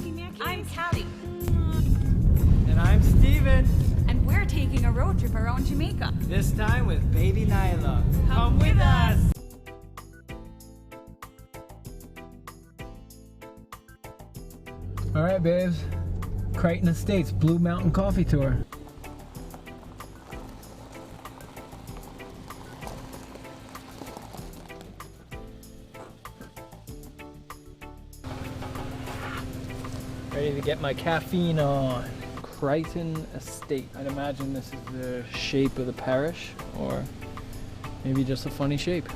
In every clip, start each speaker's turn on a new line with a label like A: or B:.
A: I'm Calee.
B: And I'm Steven.
A: And we're taking a road trip around Jamaica.
B: This time with baby Nyla. Come with us! Alright babes, Craighton Estate's Blue Mountain Coffee Tour. Ready to get my caffeine on. Craighton Estate. I'd imagine this is the shape of the parish, or maybe just a funny shape.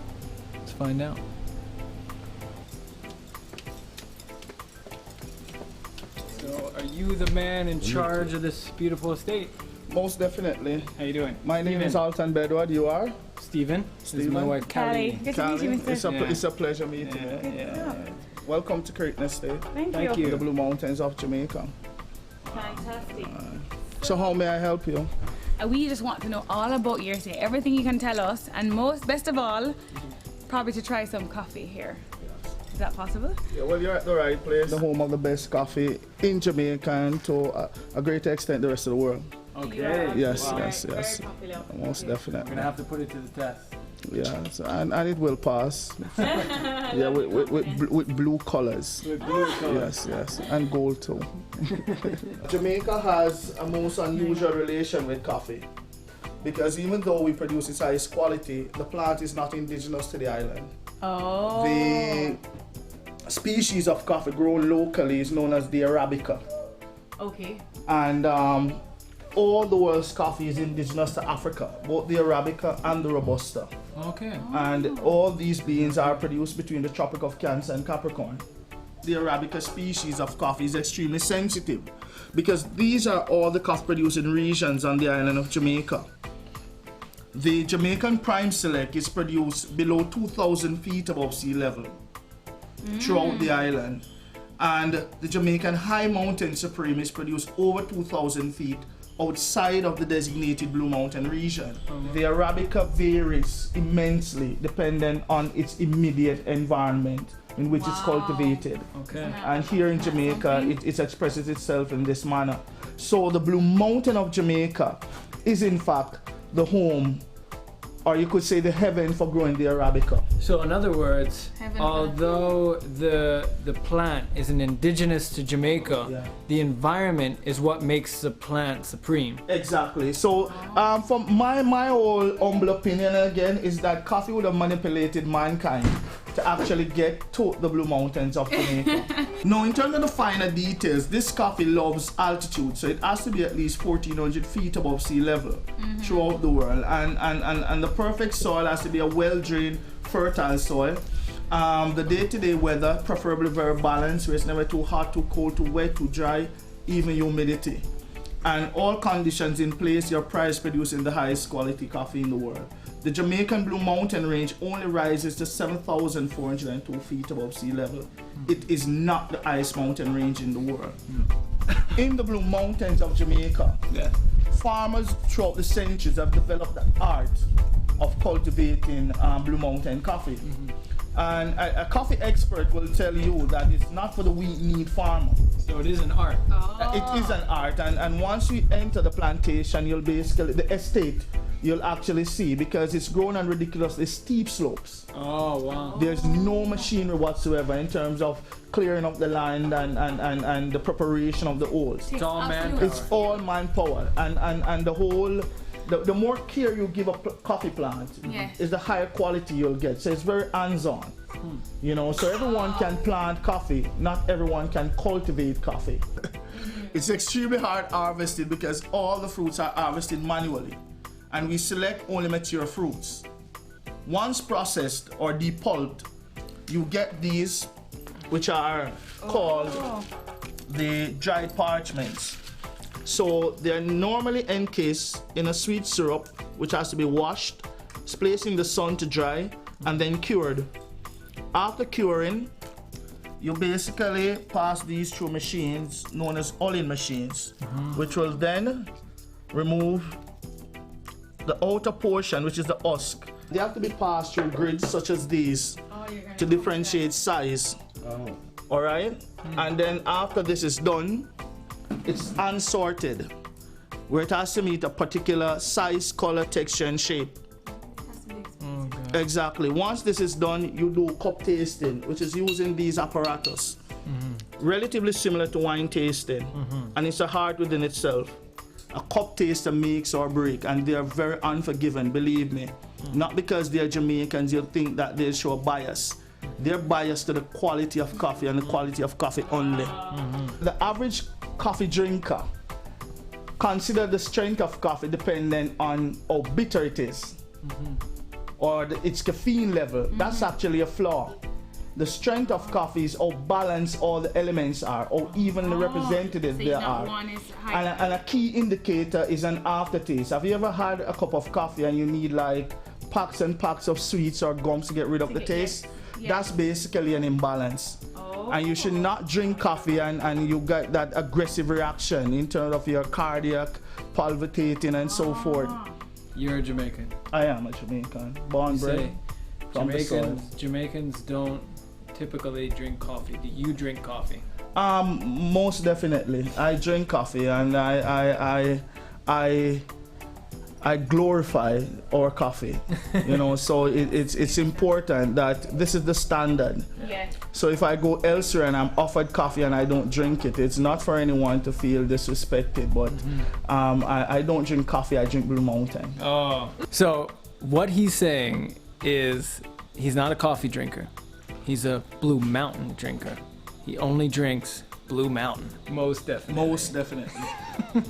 B: Let's find out. So, are you the man in charge of this beautiful estate?
C: Most definitely.
B: How you doing?
C: My name is Alton Bedward. You are?
B: Steven. This is my wife,
A: Calee.
B: Calee.
A: Good to meet you, Mr.
C: It's a pleasure meeting you.
B: Yeah.
C: Welcome to Craighton Estate,
A: Thank you.
C: the Blue Mountains of Jamaica.
A: Fantastic.
C: So how may I help you?
A: We just want to know all about your estate, everything you can tell us, and best of all, probably to try some coffee here. Is that possible?
C: Yeah, well, you're at the right place. The home of the best coffee in Jamaica and to a greater extent the rest of the world.
B: Okay.
C: Yes,
B: Wow.
C: yes.
A: Very popular.
C: Most
B: We're
C: definitely.
B: gonna have to put it to the test.
C: Yes, and it will pass. Yeah, with blue colors.
B: With blue color.
C: Yes, and gold too. Jamaica has a most unusual relation with coffee because even though we produce its highest quality, the plant is not indigenous to the island.
A: Oh.
C: The species of coffee grown locally is known as the Arabica,
A: Okay.
C: and all the world's coffee is indigenous to Africa, both the Arabica and the Robusta.
B: Okay.
C: And all these beans are produced between the Tropic of Cancer and Capricorn. The Arabica species of coffee is extremely sensitive because these are all the coffee producing regions on the island of Jamaica. The Jamaican Prime Select is produced below 2,000 feet above sea level throughout the island. And the Jamaican High Mountain Supreme is produced over 2,000 feet outside of the designated Blue Mountain region. The Arabica varies immensely dependent on its immediate environment in which it's cultivated.
B: Okay.
C: And here in Jamaica, it expresses itself in this manner. So the Blue Mountain of Jamaica is in fact the home, or you could say the heaven for growing the Arabica.
B: So in other words,
A: Heaven
B: although the plant isn't indigenous to Jamaica,
C: Yeah.
B: the environment is what makes the plant supreme.
C: Exactly. So from my whole humble opinion again is that coffee would have manipulated mankind to actually get to the Blue Mountains of Jamaica. Now in terms of the finer details, this coffee loves altitude, so it has to be at least 1,400 feet above sea level throughout the world, and the perfect soil has to be a well-drained, fertile soil. The day-to-day weather, preferably very balanced, where it's never too hot, too cold, too wet, too dry, even humidity. And all conditions in place, your prize producing the highest quality coffee in the world. The Jamaican Blue Mountain range only rises to 7,402 feet above sea level. It is not the highest mountain range in the world. In the Blue Mountains of Jamaica, farmers throughout the centuries have developed the art of cultivating Blue Mountain coffee. And a coffee expert will tell you that it's not for the wheat-need farmer.
B: So it is an art.
C: It is an art, and once you enter the plantation, you'll basically, the estate, you'll actually see, because it's grown on ridiculously steep slopes.
B: Oh wow.
C: There's no machinery whatsoever in terms of clearing up the land and the preparation of the oils.
B: It's all manpower.
C: It's all manpower, and the whole, the more care you give a coffee plant, is the higher quality you'll get. So it's very hands-on, you know. So everyone can plant coffee, not everyone can cultivate coffee. It's extremely hard harvested because all the fruits are harvested manually, and we select only mature fruits. Once processed or depulped, you get these, which are called the dried parchments. So they're normally encased in a sweet syrup, which has to be washed, placed in the sun to dry, and then cured. After curing, you basically pass these through machines known as hulling machines, which will then remove the outer portion, which is the husk. They have to be passed through grids such as these to differentiate size. All right? And then after this is done, it's unsorted, where it has to meet a particular size, color, texture, and shape.
B: Okay.
C: Exactly. Once this is done, you do cup tasting, which is using these apparatus. Relatively similar to wine tasting, and it's a art within itself. A cup taster makes or break, and they are very unforgiving, believe me. Not because they're Jamaicans, you'll think that they show bias. They're biased to the quality of coffee and the quality of coffee only. The average coffee drinker consider the strength of coffee dependent on how bitter it is, or its caffeine level. That's actually a flaw. The strength of coffee is how balanced all the elements are, how evenly represented they are. And a key indicator is an aftertaste. Have you ever had a cup of coffee and you need like packs and packs of sweets or gums to get rid of the taste? That's basically an imbalance. And you should not drink coffee and you get that aggressive reaction in terms of your cardiac palpitating and so forth.
B: You're a Jamaican.
C: I am a Jamaican, born and bred from the soil.
B: Jamaicans don't typically drink coffee. Do you drink coffee?
C: Most definitely. I drink coffee, and I glorify our coffee. You know, so it's important that this is the standard.
A: Yeah.
C: So if I go elsewhere and I'm offered coffee and I don't drink it, it's not for anyone to feel disrespected. But I don't drink coffee. I drink Blue Mountain.
B: Oh. So what he's saying is he's not a coffee drinker. He's a Blue Mountain drinker. He only drinks Blue Mountain. Most definitely.
C: Most definitely.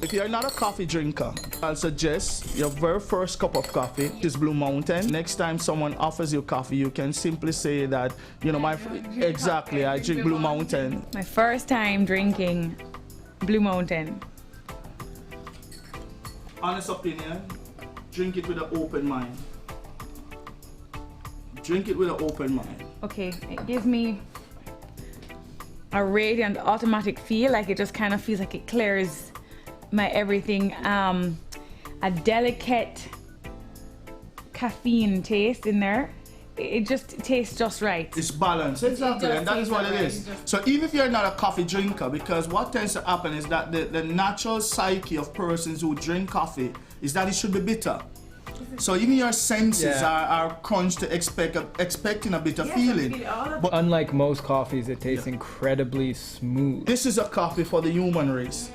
C: If you're not a coffee drinker, I'll suggest your very first cup of coffee is Blue Mountain. Next time someone offers you coffee, you can simply say that, you know, I drink Blue Mountain.
A: My first time drinking Blue Mountain.
C: Honest opinion, drink it with an open mind. Drink it with an open mind.
A: Okay, it gives me a radiant automatic feel, like it just kind of feels like it clears my everything. A delicate caffeine taste in there. It just tastes just right.
C: It's balanced, exactly, and that is what it is. So even if you're not a coffee drinker, because what tends to happen is that the natural psyche of persons who drink coffee is that it should be bitter. So even your senses are crunched to expecting a bitter feeling.
B: But unlike most coffees, it tastes incredibly smooth.
C: This is a coffee for the human race.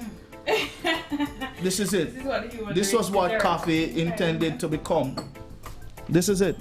C: This is it. This was what coffee intended to become. This is it.